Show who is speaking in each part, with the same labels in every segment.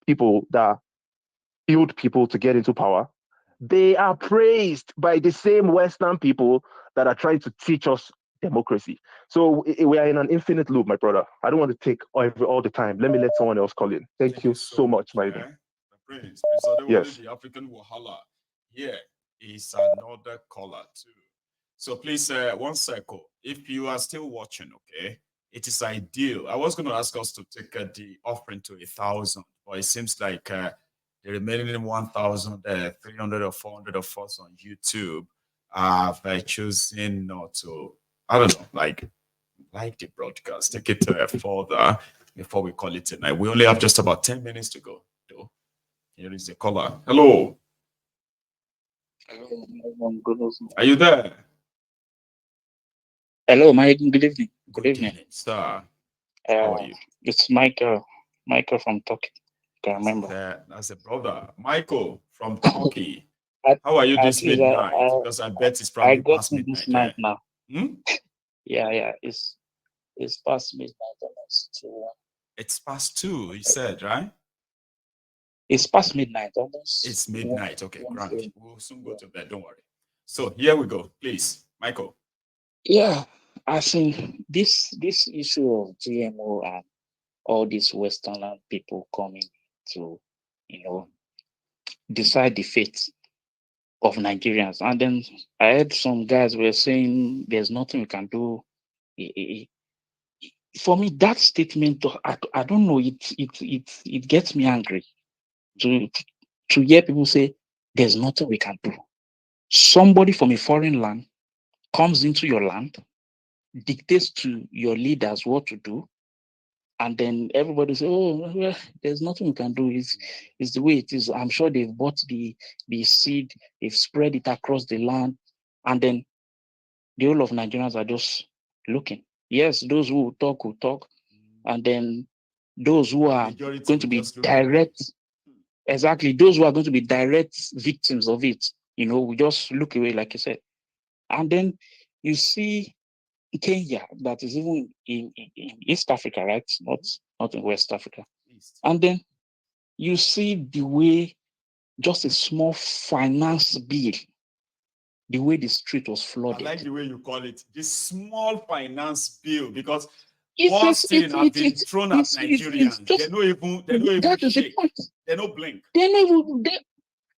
Speaker 1: people that build people to get into power, they are praised by the same Western people that are trying to teach us democracy. So we are in an infinite loop, my brother. I don't want to take all the time. Let me let someone else call in. Thank
Speaker 2: Thank you
Speaker 1: you
Speaker 2: so
Speaker 1: so much,
Speaker 2: much.
Speaker 1: Maiden.
Speaker 2: Prince Adewale,
Speaker 1: Yes.
Speaker 2: the African Wahala. Here is another caller too. So please, one second. If you are still watching, okay, it is ideal. I was going to ask us to take the offering to 1,000, but it seems like the remaining 1,300 or 400 of us on YouTube have chosen not to. I don't know, like the broadcast. Take it further before we call it tonight. We only have just about 10 minutes to go, though. Here is the caller. Hello.
Speaker 3: Hello, everyone. Good evening.
Speaker 2: Are you there?
Speaker 3: Hello, Mike. Good evening. Good
Speaker 2: Good
Speaker 3: evening.
Speaker 2: evening, sir. How are
Speaker 3: Uh,
Speaker 2: you?
Speaker 3: it's Michael. Michael from Turkey. Can remember.
Speaker 2: That's a brother. Michael from Turkey.
Speaker 3: At,
Speaker 2: How are you
Speaker 3: at
Speaker 2: this
Speaker 3: least
Speaker 2: midnight? Because I bet it's
Speaker 3: I
Speaker 2: probably
Speaker 3: got
Speaker 2: past
Speaker 3: in this
Speaker 2: midnight there.
Speaker 3: night now.
Speaker 2: Hmm?
Speaker 3: Yeah. It's past midnight almost.
Speaker 2: It's past 2, he said, right?
Speaker 3: It's past midnight almost.
Speaker 2: It's midnight. Okay,
Speaker 3: One
Speaker 2: grand.
Speaker 3: thing.
Speaker 2: We'll soon go to bed. Don't worry. So here we go. Please, Michael.
Speaker 3: Yeah. I think this issue of GMO and all these Western land people coming to, you know, decide the fate of Nigerians. And then I heard some guys were saying there's nothing we can do. For me, that statement, I don't know, it gets me angry to to hear people say there's nothing we can do. Somebody from a foreign land comes into your land, dictates to your leaders what to do, and then everybody say, "Oh, well, there's nothing we can do. It's the way it is." I'm sure they've bought the seed, they've spread it across the land, and then the whole of Nigerians are just looking. Yes, those who will talk, and then those who are
Speaker 2: Majority
Speaker 3: going
Speaker 2: will
Speaker 3: to be
Speaker 2: just look away.
Speaker 3: direct, exactly, those who are going to be direct victims of it, we just look away, like you said. And then you see Kenya, that is even in East Africa, right? Not in West Africa.
Speaker 2: East.
Speaker 3: And then you see the way just a small finance bill, the way the street was
Speaker 2: I
Speaker 3: flooded.
Speaker 2: like the way you call it, this small finance bill, because
Speaker 3: It's
Speaker 2: what
Speaker 3: just,
Speaker 2: thing have been thrown at
Speaker 3: it's
Speaker 2: Nigerians?
Speaker 3: just,
Speaker 2: They don't even
Speaker 3: that is the
Speaker 2: shake.
Speaker 3: point.
Speaker 2: They don't blink.
Speaker 3: They never,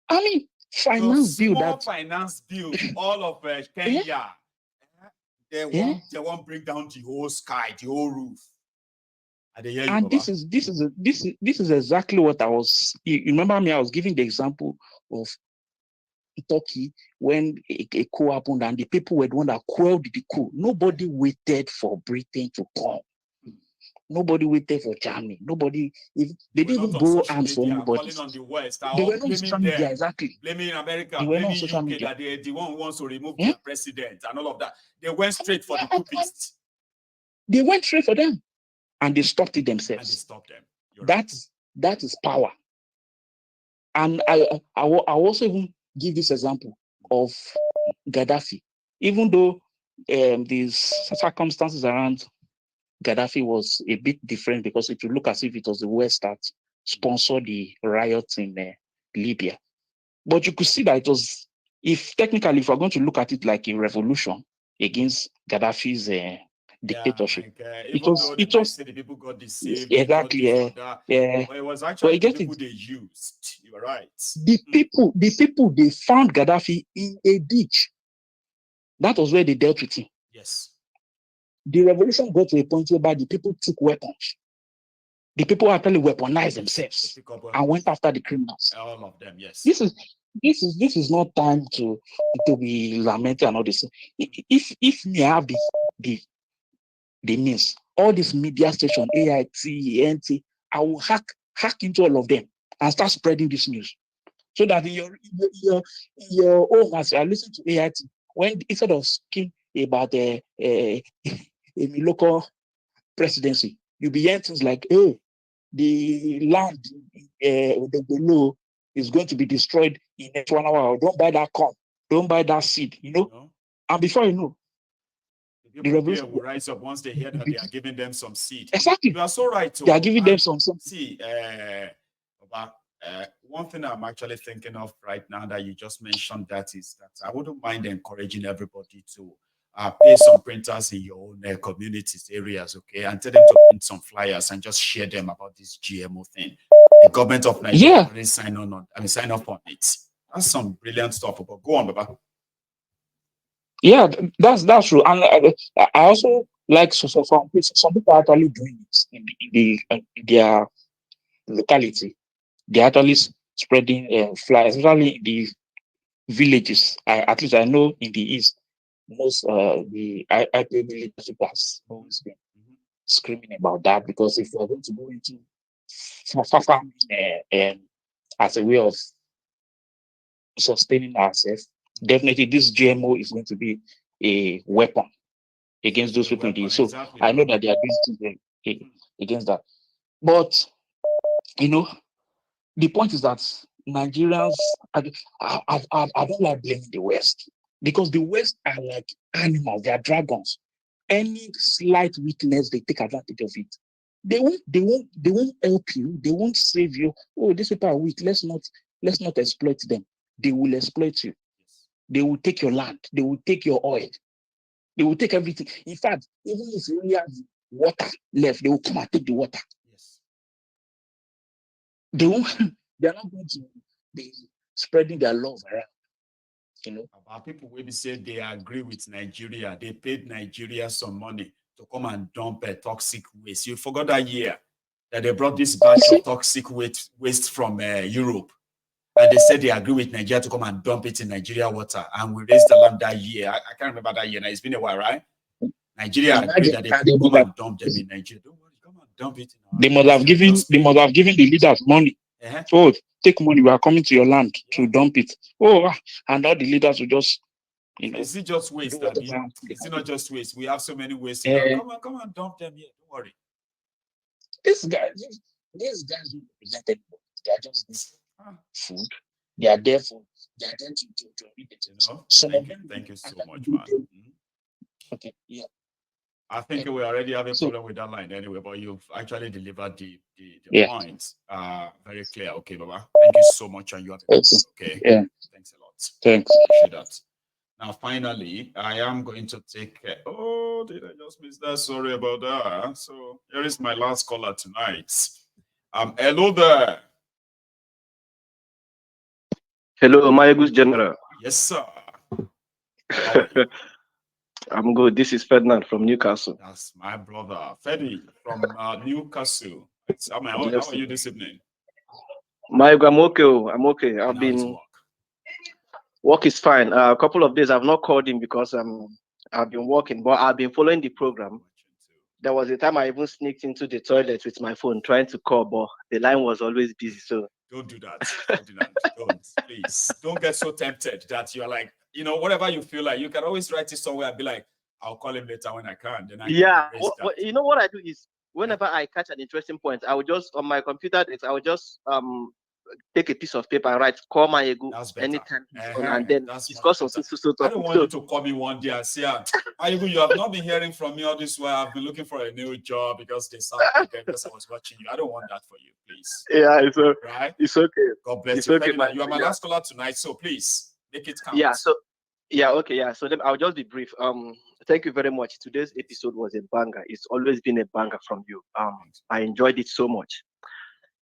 Speaker 3: I mean,
Speaker 2: So
Speaker 3: finance bill
Speaker 2: small
Speaker 3: that,
Speaker 2: finance bill, all of
Speaker 3: yeah,
Speaker 2: Kenya, they
Speaker 3: yeah.
Speaker 2: won't bring down the whole sky, the whole roof. And they hear you,
Speaker 3: And
Speaker 2: Baba.
Speaker 3: this is exactly what I was. You remember me? I was giving the example of Turkey when a coup happened, and the people were the one that quelled the coup. Nobody waited for Britain to come. Nobody waited for Germany. Nobody, if they
Speaker 2: They were
Speaker 3: didn't
Speaker 2: not
Speaker 3: even
Speaker 2: on
Speaker 3: borrow
Speaker 2: social
Speaker 3: arms from
Speaker 2: media
Speaker 3: anybody.
Speaker 2: calling on the West
Speaker 3: They were
Speaker 2: or
Speaker 3: not on
Speaker 2: blaming
Speaker 3: social media,
Speaker 2: them,
Speaker 3: exactly.
Speaker 2: blaming America,
Speaker 3: They were not on
Speaker 2: blaming
Speaker 3: social
Speaker 2: UK
Speaker 3: media.
Speaker 2: that they're the one who wants to remove
Speaker 3: Yeah?
Speaker 2: their president and all of that. They went straight for the coupists.
Speaker 3: They went straight for them, and they stopped it
Speaker 2: And they
Speaker 3: themselves.
Speaker 2: stopped them. You're right.
Speaker 3: That is power. And I also even give this example of Gaddafi. Even though these circumstances around Gaddafi was a bit different, because it would look as if it was the West that sponsored the riots in Libya. But you could see that it was, if we're going to look at it like a revolution against Gaddafi's dictatorship,
Speaker 2: Yeah, like
Speaker 3: it
Speaker 2: even though they
Speaker 3: it
Speaker 2: might
Speaker 3: was
Speaker 2: say the people got deceived, they got
Speaker 3: exactly,
Speaker 2: this or that,
Speaker 3: yeah.
Speaker 2: but it was
Speaker 3: But
Speaker 2: actually
Speaker 3: you
Speaker 2: the
Speaker 3: get it.
Speaker 2: people they used. You're right.
Speaker 3: The people, they found Gaddafi in a ditch. That was where they dealt with him.
Speaker 2: Yes.
Speaker 3: The revolution got to a point whereby the people took weapons. The people actually weaponized themselves and went after the criminals.
Speaker 2: All of them, yes.
Speaker 3: This is not time to be lamented and all this. If me have the means, all this media station, AIT, NT, I will hack into all of them and start spreading this news. So that in your home, as you are listening to AIT, when instead of speaking about a local presidency, you'll be hearing things like, "Hey, the land below is going to be destroyed in next 1 hour. Don't buy that corn. Don't buy that seed." And before you know,
Speaker 2: the revolution will rise up once they hear that they are giving them some seed.
Speaker 3: Exactly.
Speaker 2: You are so right.
Speaker 3: They are giving them some.
Speaker 2: See, one thing I'm actually thinking of right now that you just mentioned that is that I wouldn't mind encouraging everybody to pay some printers in your own communities, areas, okay, and tell them to print some flyers and just share them about this GMO thing. The government of Nigeria already sign up on it. That's some brilliant stuff. But go on, Baba.
Speaker 3: Yeah, that's true. And I also like some people are actually doing it in their locality. They're actually spreading flyers, especially in the villages. At least I know in the east, most the IPOB leadership has always been screaming about that, because if we're going to go into farming as a way of sustaining ourselves, definitely this GMO is going to be a weapon against those people. So exactly. I know that they are doing things against that. But the point is that Nigerians, I don't like blaming the West, because the West are like animals, they are dragons. Any slight weakness, they take advantage of it. They won't help you, they won't save you. Oh, these people are weak, let's not exploit them. They will exploit you. They will take your land, they will take your oil, they will take everything. In fact, even if you only have water left, they will come and take the water. Yes. They're not going to be spreading their love around.
Speaker 2: About people will be saying they agree with Nigeria. They paid Nigeria some money to come and dump a toxic waste. You forgot that year that they brought this batch of toxic waste from Europe. And they said they agree with Nigeria to come and dump it in Nigeria water. And we raised the land that year. I can't remember that year. Now it's been a while, right? Nigeria agreed that they could come and dump them in Nigeria. Don't worry, come and dump it.
Speaker 3: They must have given the leaders money. Oh, take money. We are coming to your land to dump it. Oh, and all the leaders will just,
Speaker 2: Is it just waste? Is it not just waste? We have so many wastes. Come on, dump them here. Don't worry.
Speaker 3: These guys don't represent anybody. They are just food. They are there for. They are there to read it.
Speaker 2: Thank you so much, man.
Speaker 3: Okay. Yeah.
Speaker 2: I think we already have a problem with that line anyway, but you've actually delivered the points very clear. Okay, Baba. Thank you so much, and you have okay.
Speaker 3: Yeah.
Speaker 2: Thanks a lot.
Speaker 3: Thanks.
Speaker 2: Appreciate that. Now, finally, I am going to take. Oh, did I just miss that? Sorry about that. So here is my last caller tonight. Hello there.
Speaker 1: Hello, Mayegus General.
Speaker 2: Yes, sir.
Speaker 1: I'm good. This is Ferdinand from Newcastle.
Speaker 2: That's my brother, Fedi from Newcastle. How are you this evening?
Speaker 1: Mayego, I'm okay. I've been. Work is fine. A couple of days I've not called him because I've been working, but I've been following the program. There was a time I even sneaked into the toilet with my phone trying to call, but the line was always busy. So
Speaker 2: don't do that, Ferdinand. Don't, please. Don't get so tempted that you're like, whatever you feel like, you can always write it somewhere and be like, I'll call him later when I can. Then
Speaker 1: you know what I do is whenever I catch an interesting point, I will just on my computer, I will just take a piece of paper and write call Mayego anytime and then discuss on so
Speaker 2: I don't want you to call me one day and say, Mayego, you have not been hearing from me all this while. I've been looking for a new job because they sound because I was watching you. I don't want that for you, please.
Speaker 1: Yeah, it's okay.
Speaker 2: Right?
Speaker 1: It's okay.
Speaker 2: God bless
Speaker 1: it's
Speaker 2: you.
Speaker 1: Okay,
Speaker 2: you are my last caller tonight, so please make it count.
Speaker 1: Okay. So then I'll just be brief. Thank you very much. Today's episode was a banger. It's always been a banger from you. I enjoyed it so much.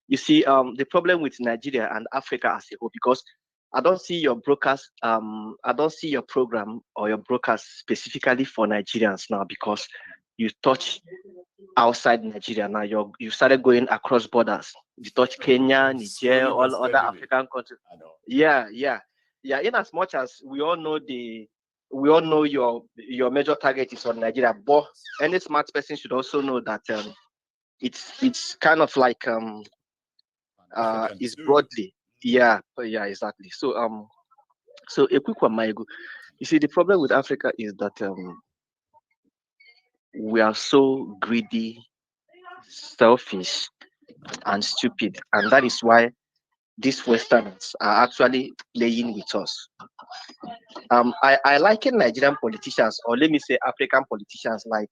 Speaker 1: You see, the problem with Nigeria and Africa as a whole, because I don't see your broadcast, I don't see your program or your broadcast specifically for Nigerians now, because you touch outside Nigeria now. You started going across borders. You touch Kenya, Niger, all other African countries. Yeah. In as much as we all know your major target is on Nigeria, but any smart person should also know that it's kind of like is broadly. Yeah, exactly. So a quick one, Mayego. You see, the problem with Africa is that we are so greedy, selfish, and stupid, and that is why these Westerners are actually playing with us. I liken Nigerian politicians, or let me say African politicians, like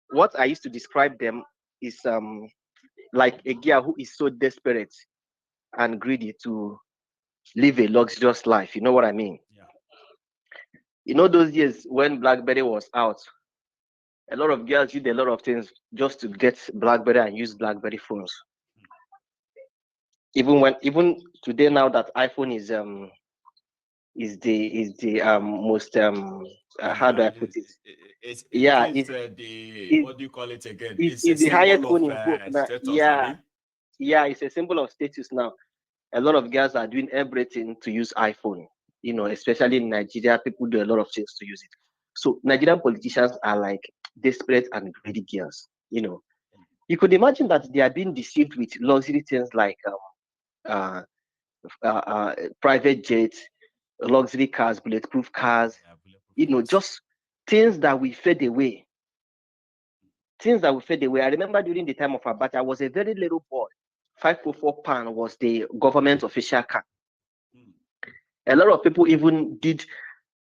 Speaker 1: what I used to describe them is like a girl who is so desperate
Speaker 4: and greedy to live a luxurious life. You know what I mean?
Speaker 2: Yeah.
Speaker 4: You know, those years when BlackBerry was out, a lot of girls did a lot of things just to get BlackBerry and use BlackBerry phones. Even today now that iPhone is the most how do I put it?
Speaker 2: It's
Speaker 4: It,
Speaker 2: what do you call it again?
Speaker 4: it's
Speaker 2: It's a
Speaker 4: the highest
Speaker 2: symbol
Speaker 4: phone
Speaker 2: of
Speaker 4: in vogue now.
Speaker 2: status,
Speaker 4: Yeah,
Speaker 2: Abby.
Speaker 4: yeah, it's a symbol of status now. A lot of girls are doing everything to use iPhone. You know, especially in Nigeria, people do a lot of things to use it. So Nigerian politicians are like desperate and greedy girls. You know, you could imagine that they are being deceived with luxury things like uh, private jets, luxury cars, bulletproof cars.
Speaker 2: Yeah, bulletproof,
Speaker 4: You know,
Speaker 2: yes.
Speaker 4: just things that we fade away. Things that we fade away. I remember during the time of Abacha, I was a very little boy. 544 pound was the government official car. A lot of people even did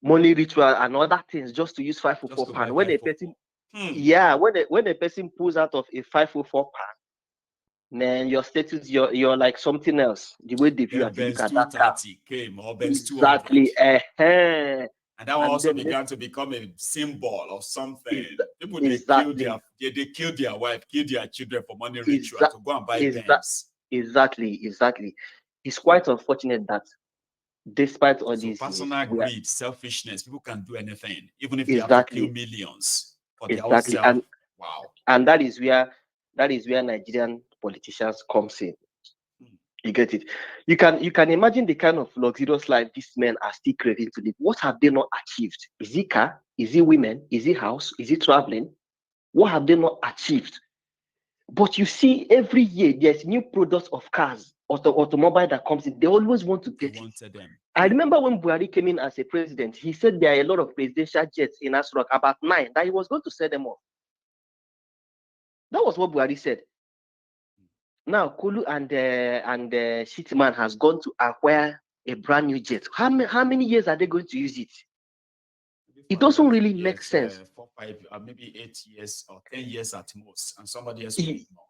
Speaker 4: money ritual and other things just to use 544
Speaker 2: Just to buy
Speaker 4: pound. When a
Speaker 2: 544.
Speaker 4: person, yeah, when a person pulls out of a 544 pound, man, your status, you're like something else. The way they view
Speaker 2: Then
Speaker 4: and they look
Speaker 2: Benz
Speaker 4: at that car.
Speaker 2: 230 came, or Benz 200.
Speaker 4: Exactly.
Speaker 2: And that one
Speaker 4: And
Speaker 2: also
Speaker 4: then
Speaker 2: began to become a symbol of something. People
Speaker 4: exactly.
Speaker 2: they kill their wife, kill their children for money
Speaker 4: Is
Speaker 2: ritual
Speaker 4: that
Speaker 2: to go and buy
Speaker 4: is that
Speaker 2: Benz.
Speaker 4: exactly. It's quite unfortunate that despite all
Speaker 2: So
Speaker 4: these years,
Speaker 2: personal
Speaker 4: we are
Speaker 2: greed, selfishness, people can do anything, even if they have to kill
Speaker 4: exactly,
Speaker 2: millions for their own
Speaker 4: exactly,
Speaker 2: self. Wow.
Speaker 4: and that is where Nigerian politicians comes in. You get it? You can imagine the kind of luxurious life these men are still craving to live. What have they not achieved? Is it car? Is it women? Is it house? Is it traveling? What have they not achieved? But you see, every year there's new products of cars, automobile that comes in. They always want to
Speaker 2: They
Speaker 4: get it.
Speaker 2: wanted them.
Speaker 4: I remember when Buhari came in as a president, he said there are a lot of presidential jets in Asrock, about 9, that he was going to sell them off. That was what Buhari said. Now, Kulu and Shitman has gone to acquire a brand new jet. How many years are they going to use it? It doesn't really make sense.
Speaker 2: 4, 5, maybe 8 years or 10 years at most, and somebody else will need more.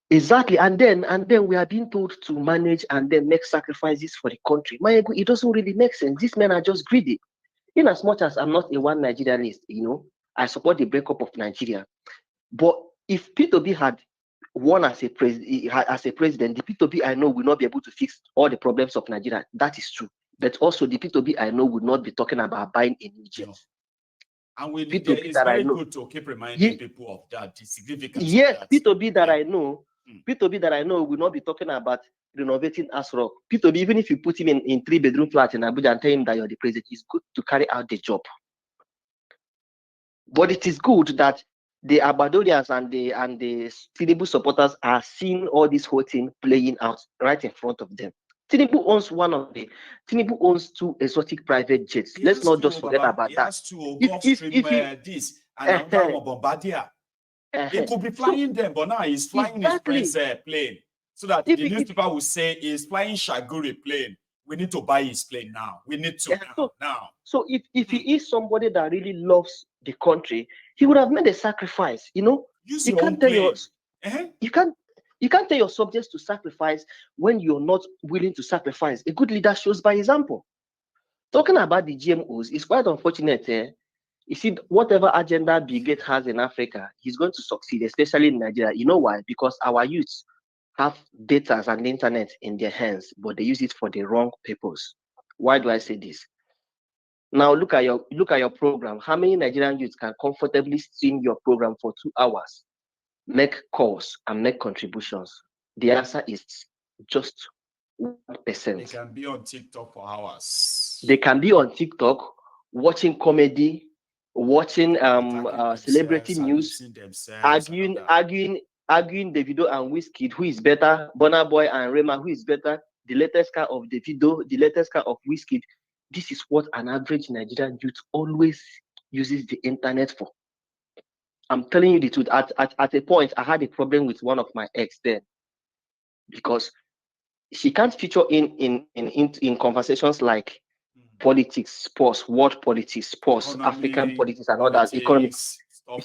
Speaker 4: Exactly, and then we are being told to manage and then make sacrifices for the country. It doesn't really make sense. These men are just greedy. In as much as I'm not a one Nigerianist, I support the breakup of Nigeria. But if P2B had won as a president, the P2B I know will not be able to fix all the problems of Nigeria. That is true. But also the P2B I know would not be talking about buying a new jet.
Speaker 2: No. And it's very good to keep reminding people of that, the significance of that.
Speaker 4: P2B that I know, P2B that I know will not be talking about renovating Asrock. P2B, even if you put him in 3-bedroom flat in Abuja and tell him that you're the president, it's good to carry out the job. But it is good that the Abadorians and the Tinubu supporters are seeing all this whole thing playing out right in front of them. Tinubu owns 2 exotic private jets. Let's not just forget about that.
Speaker 2: He has 2 Gulfstream this and another one Bombardier. He could be flying them, but now he's flying his friend's plane. So that the newspaper will say he's flying Shaguri plane. We need to buy his plane now. We need to now.
Speaker 4: So if he is somebody that really loves the country, he would have made a sacrifice.
Speaker 2: Use your own plane.
Speaker 4: You can't tell your subjects to sacrifice when you're not willing to sacrifice. A good leader shows by example. Talking about the GMOs, it's quite unfortunate. You see, whatever agenda Bill Gates has in Africa, he's going to succeed, especially in Nigeria. You know why? Because our youths have data and internet in their hands, but they use it for the wrong purpose. Why do I say this? Now look at your program. How many Nigerian youths can comfortably stream your program for 2 hours, make calls and make contributions? The answer is just 1%.
Speaker 2: They can be on TikTok for hours.
Speaker 4: They can be on TikTok watching comedy, watching celebrity news, arguing Davido and Wizkid, who is better, Burna Boy and Rema, who is better, the latest car of Davido, the latest car of Wizkid. This is what an average Nigerian youth always uses the internet for. I'm telling you the truth. At a point, I had a problem with one of my ex then, because she can't feature in conversations like politics, sports, world politics, sports, African politics, and all that, economics.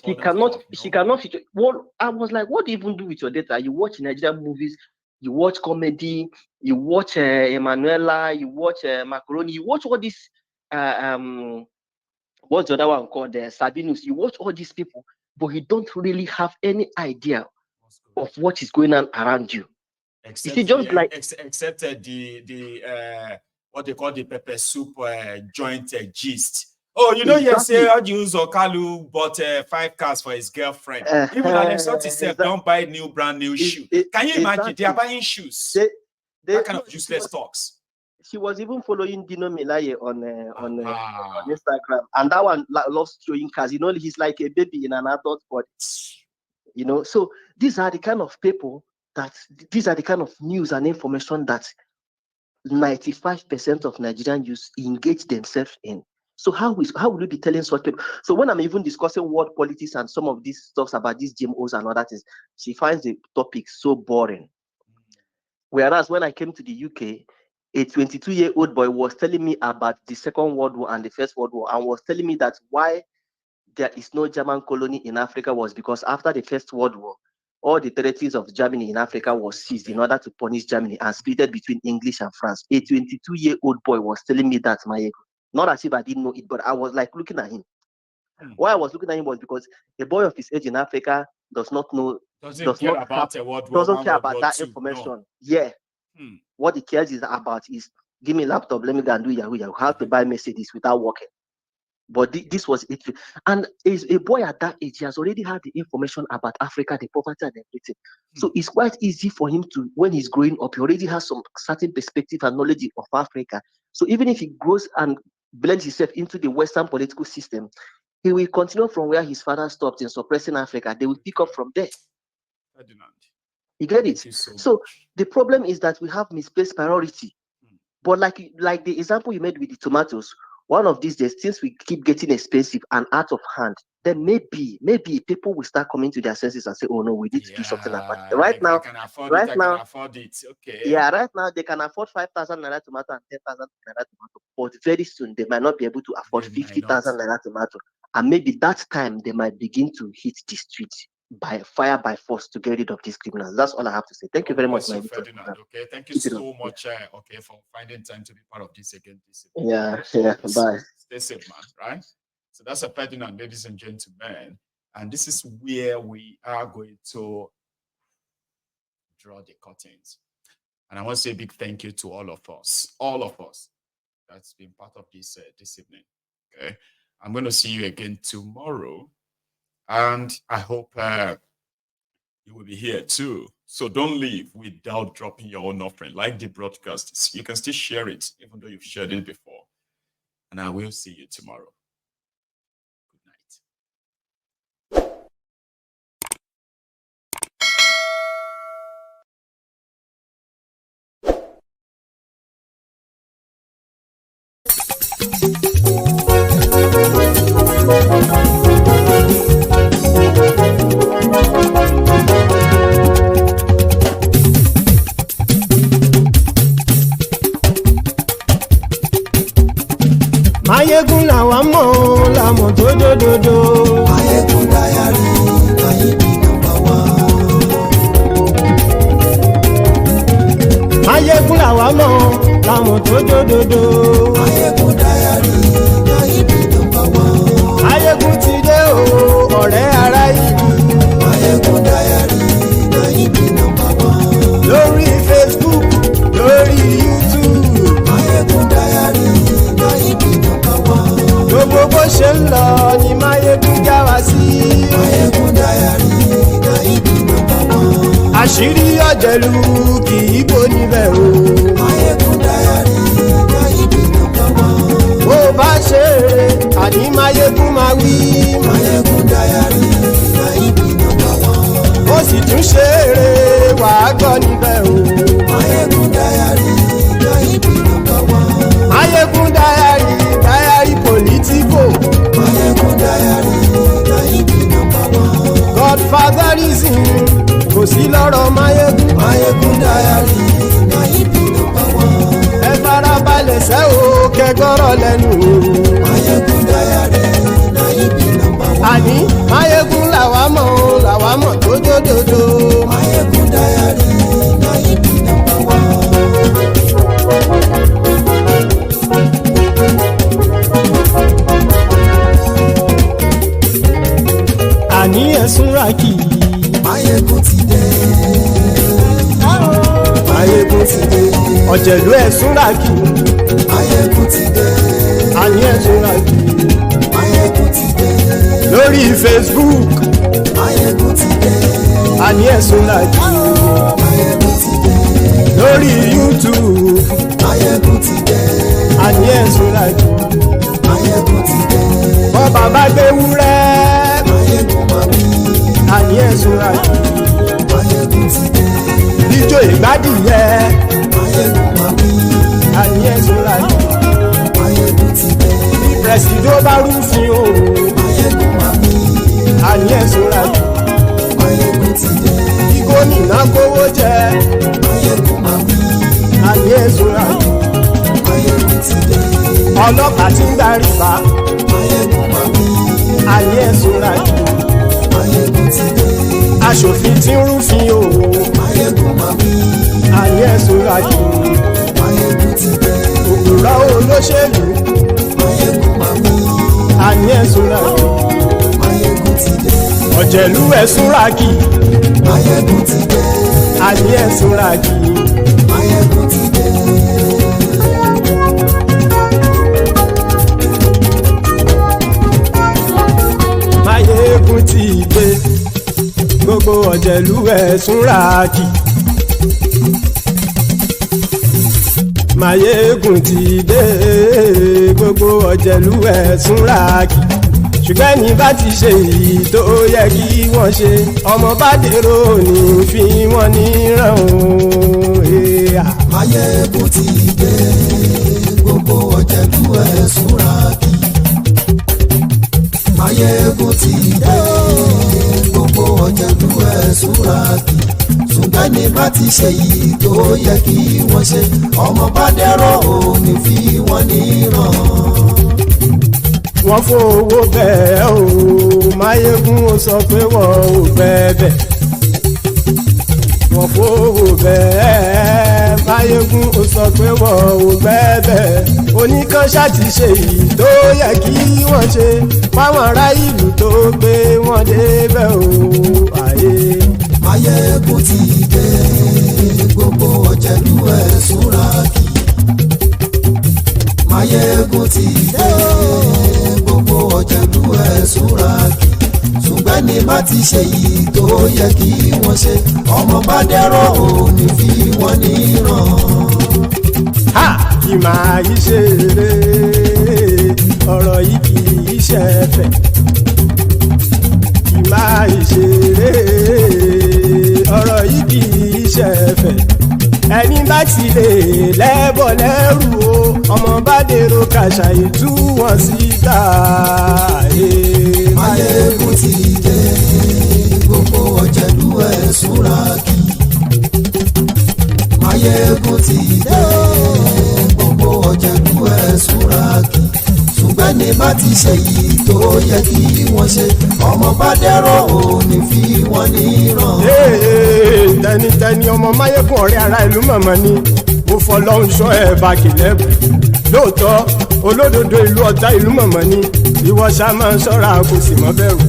Speaker 4: She cannot feature. Well, I was like, what do you even do with your data? You watch Nigerian movies, you watch comedy, you watch Emanuela, you watch Macaroni, you watch all these what's the other one called Sabinus, you watch all these people, but you don't really have any idea of what is going on around you.
Speaker 2: Except
Speaker 4: you see, just like
Speaker 2: except the what they call the pepper soup joint gist. Oh, you know, exactly. Yes, how use Okalu bought 5 cars for his girlfriend. Even Alex himself don't buy brand new shoes. Can you imagine? They are buying shoes. That kind of useless talks.
Speaker 4: She was even following Dino Melaye on Instagram, and that one loves showing cars. You know, he's like a baby in an adult body. You know, so these are the kind of people these are the kind of news and information that 95% of Nigerian youth engage themselves in. So how will you be telling such people? So when I'm even discussing world politics and some of these stuffs about these GMOs and other things, she finds the topic so boring. Whereas when I came to the UK, a 22-year-old boy was telling me about the Second World War and the First World War, and was telling me that why there is no German colony in Africa was because after the First World War, all the territories of Germany in Africa was seized in order to punish Germany and split it between English and France. A 22-year-old boy was telling me that, my ego. Not as if I didn't know it, but I was like looking at him. Why I was looking at him was because a boy of his age in Africa does not care about that information. No. Yeah. What he cares about is give me a laptop, let me go and do Yahoo. How to buy Mercedes without working. But this was it. And a boy at that age, he has already had the information about Africa, the poverty and everything. So it's quite easy for him to, when he's growing up, he already has some certain perspective and knowledge of Africa. So even if he grows and blends himself into the Western political system, he will continue from where his father stopped in suppressing Africa. They will pick up from there.
Speaker 2: Ferdinand.
Speaker 4: You get it? So the problem is that we have misplaced priority. But like the example you made with the tomatoes, one of these days, since we keep getting expensive and out of hand, then maybe people will start coming to their senses and say, "Oh no, we need to do something about it." Right now,
Speaker 2: can afford it. Okay.
Speaker 4: Yeah, right now they can afford 5,000 naira tomato and 10,000 naira tomato, but very soon they might not be able to afford 50,000 naira tomato, and maybe that time they might begin to hit the streets by fire by force to get rid of these criminals. That's all I have to say. Thank you very much, my
Speaker 2: Ferdinand. Okay, thank you so much. Okay, for finding time to be part of this again.
Speaker 4: Yeah. Bye.
Speaker 2: Stay safe, man. Right. So that's a Ferdinand, ladies and gentlemen, and this is where we are going to draw the curtains. And I want to say a big thank you to all of us that's been part of this this evening. Okay, I'm going to see you again tomorrow. And I hope you will be here too. So don't leave without dropping your own offering. Like the broadcast, you can still share it, even though you've shared it before. And I will see you tomorrow.
Speaker 5: Mayegun làwa mọ̀ làmọ̀ tó dòdòdò.
Speaker 6: Mayegun Diary, Mayegun #1.
Speaker 5: Mayegun làwa mọ̀ làmọ̀ tó dòdòdò.
Speaker 6: Mayegun Diary, Mayegun #1.
Speaker 5: Mayegun ti dé o, ọ̀rẹ́ ará ìlú.
Speaker 6: Mayegun Diary, Mayegun #1.
Speaker 5: Lórí Facebook, lórí YouTube.
Speaker 6: Mayegun Diary, Mayegun #1.
Speaker 5: Gbogbo bó ṣe ń lọ ni Mayegun já wa sí.
Speaker 6: Mayegun Diary, Mayegun #1.
Speaker 5: Àṣírí ọ̀jẹ̀lú kì í bò níbẹ̀ o.
Speaker 6: Mayegun Diary, Mayegun #1.
Speaker 5: Bó bá ṣe eré, àní Mayegun máa wí.
Speaker 6: Mayegun Diary, Mayegun #1.
Speaker 5: Ó sì tún ṣe eré, wàá gbọ́ níbẹ̀ o.
Speaker 6: Mayegun Diary, Mayegun #1.
Speaker 5: Mayegun Diary, Diary Politico.
Speaker 6: Mayegun Diary, Mayegun #1.
Speaker 5: Godfatherism kò sí lọ́rọ̀ Mayegun.
Speaker 6: Mayegun Diary, Mayegun #1.
Speaker 5: Ẹ farabalẹ̀ sẹ́ o kẹgọ́rọ̀ lẹ́nu o.
Speaker 6: Mayegun Diary, Mayegun #1.
Speaker 5: Àní Mayegun làwa mọ̀ tó dòdòdò.
Speaker 6: Mayegun Diary, Mayegun ti dé.
Speaker 5: ọ̀jẹ̀lú ẹ̀sùn ràkì
Speaker 6: Máyégún ti dé.
Speaker 5: àní ẹ̀sùn ràkì
Speaker 6: Máyégún ti dé.
Speaker 5: lórí Facebook
Speaker 6: Máyégún ti dé.
Speaker 5: àní ẹ̀sùn ràkì
Speaker 6: Máyégún ti dé.
Speaker 5: lórí YouTube
Speaker 6: Máyégún ti dé.
Speaker 5: àní ẹ̀sùn ràkì
Speaker 6: Máyégún ti dé.
Speaker 5: bọ́ bàbá gbé wúrẹ́
Speaker 6: Máyégún máa wí.
Speaker 5: àní ẹ̀sùn ràkì
Speaker 6: Máyégún ti dé.
Speaker 5: jíjó ìgbádìyẹ
Speaker 6: Máyégún máa wí.
Speaker 5: àní ẹ̀sùn ràkì
Speaker 6: Máyégún ti dé.
Speaker 5: pẹ̀sìdó bá rúfin o
Speaker 6: Máyégún máa wí.
Speaker 5: àní ẹ̀sùn ràkì
Speaker 6: Máyégún ti dé.
Speaker 5: kí gómìnà kówó jẹ
Speaker 6: Máyégún máa wí.
Speaker 5: àní ẹ̀sùn ràkì
Speaker 6: Máyégún ti dé.
Speaker 5: ọlọ́pàá tí ń darí bá
Speaker 6: Máyégún máa wí.
Speaker 5: àní ẹ̀sùn ràkì
Speaker 6: Máyégún ti dé.
Speaker 5: aṣòfin tí ń rúfin o
Speaker 6: Máyégún máa wí.
Speaker 5: àní ẹ̀sùn ràkì
Speaker 6: Máyégún ti dé.
Speaker 5: òkúra olóṣèlú
Speaker 6: Máyégún máa wí.
Speaker 5: àní ẹ̀sùn ràkì
Speaker 6: Máyégún ti dé.
Speaker 5: ọ̀jẹ̀lú ẹ̀sùn ràkì
Speaker 6: Máyégún ti dé.
Speaker 5: àní ẹ̀sùn ràkì
Speaker 6: Máyégún ti dé.
Speaker 5: Máyégún ti dé gbogbo ọ̀jẹ̀lú ẹ̀sùn ràkì Máyégún ti dé gbogbo ọ̀jẹ̀lú ẹ̀sùn ràkì ṣùgbọ́n ní bá ti ṣe èyí tó yẹ kí wọ́n ṣe ọmọ bá dèrò ní fi wọ́n níran o.
Speaker 6: Máyégún ti dé. Gbogbo ọ̀jẹ̀lú ẹ̀sùn ràkì. Máyégún ti dé. Gbogbo ọ̀jẹ̀lú ẹ̀sùn ràkì. ṣùgbọ́n ní bá ti ṣe yìí tó yẹ kí wọ́n ṣe ọmọ bá dẹ́rọ̀ òní fi wọ́n níran.
Speaker 5: wọ́n fowó bẹ́ẹ̀ o Máyégún ó sọ pé wọ́n ò bẹ́ẹ̀ wọ́n fowó bẹ́ẹ̀ Máyégún ó sọ pé wọ́n ò bẹ́ẹ̀ oníkanṣá ti ṣe yìí tó yẹ kí wọ́n ṣe fáwọn ará ìlú tó gbé wọn débẹ̀ o àyè.
Speaker 6: Máyégún ti dé gbogbo ọ̀jẹ̀lú ẹ̀ súnra kì. Máyégún ti dé gbogbo ọ̀jẹ̀lú ẹ̀ súnra kì. ṣùgbọ́n ní bá ti ṣe yìí tó yẹ kí wọ́n ṣe ọmọ bá dẹ́rọ̀ òní fi wọ́n níran.
Speaker 5: ha kì máa yí ṣe eré ọ̀rọ̀ yìí kì í ṣe ẹ̀fẹ̀ kì máa yí ṣe eré ọ̀rọ̀ yìí kì í ṣe ẹ̀fẹ̀ ẹni bá ti lè lẹ́bọ̀ lẹ́rù o ọmọ bá dèrò kàṣà ìtú wọn síta.
Speaker 6: Máyégún ti dé gbogbo ọ̀jẹ̀lú ẹ̀ súnra kì. Máyégún ti dé gbogbo ọ̀jẹ̀lú ẹ̀ súnra kì. ṣùgbọ́n ní bá ti ṣe yìí tó yẹ kí wọ́n ṣe ọmọ bá dẹ́rọ̀ òní fi wọ́n níran.
Speaker 5: tẹnitẹni ọmọ Máyégún ọ̀rẹ́ ara ìlú mọ̀mọ́ ni mo fọlọ́hún ṣọ́ ẹ̀ bá kìlẹ́bù lóòótọ́ olódodo ìlú ọ̀tá ìlú mọ̀mọ́ ni ìwọ ṣá máa ń ṣọ́ra kò sì mọ́ bẹ̀rù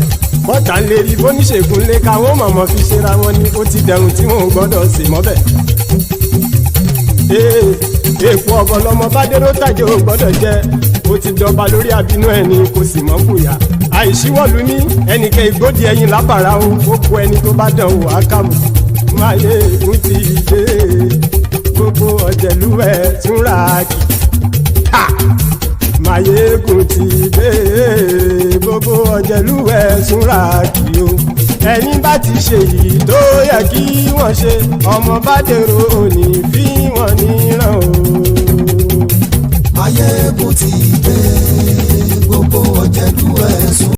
Speaker 5: bọ́tà ń lè rí bóníṣègùn lé káwọn mọ̀mọ́ fi ṣera wọn ni ó ti dẹrùn tí wọn ò gbọ́dọ̀ sè mọ́bẹ̀. èèpo ọ̀bọ̀lọmọ bá dérò tàjẹ́ ò gbọ́dọ̀ jẹ́ ó ti dọba lórí àbínú ẹni kò sì mọ́ fòyà àìsíwọ́lu ní ẹnìkẹ́ ìgbódì ẹyin lábàrá o ó kó ẹni tó bá dán o àkàmù. Máyégún ti dé gbogbo ọ̀jẹ̀lú ẹ̀ túnra kì. Máyégún ti dé gbogbo ọ̀jẹ̀lú ẹ̀ túnra kì o ẹni bá ti ṣe yìí tó yẹ kí wọ́n ṣe ọmọ bá dèrò òní fi wọ́n níran o.
Speaker 6: Máyégún ti dé gbogbo ọ̀jẹ̀lú ẹ̀ súnra kì.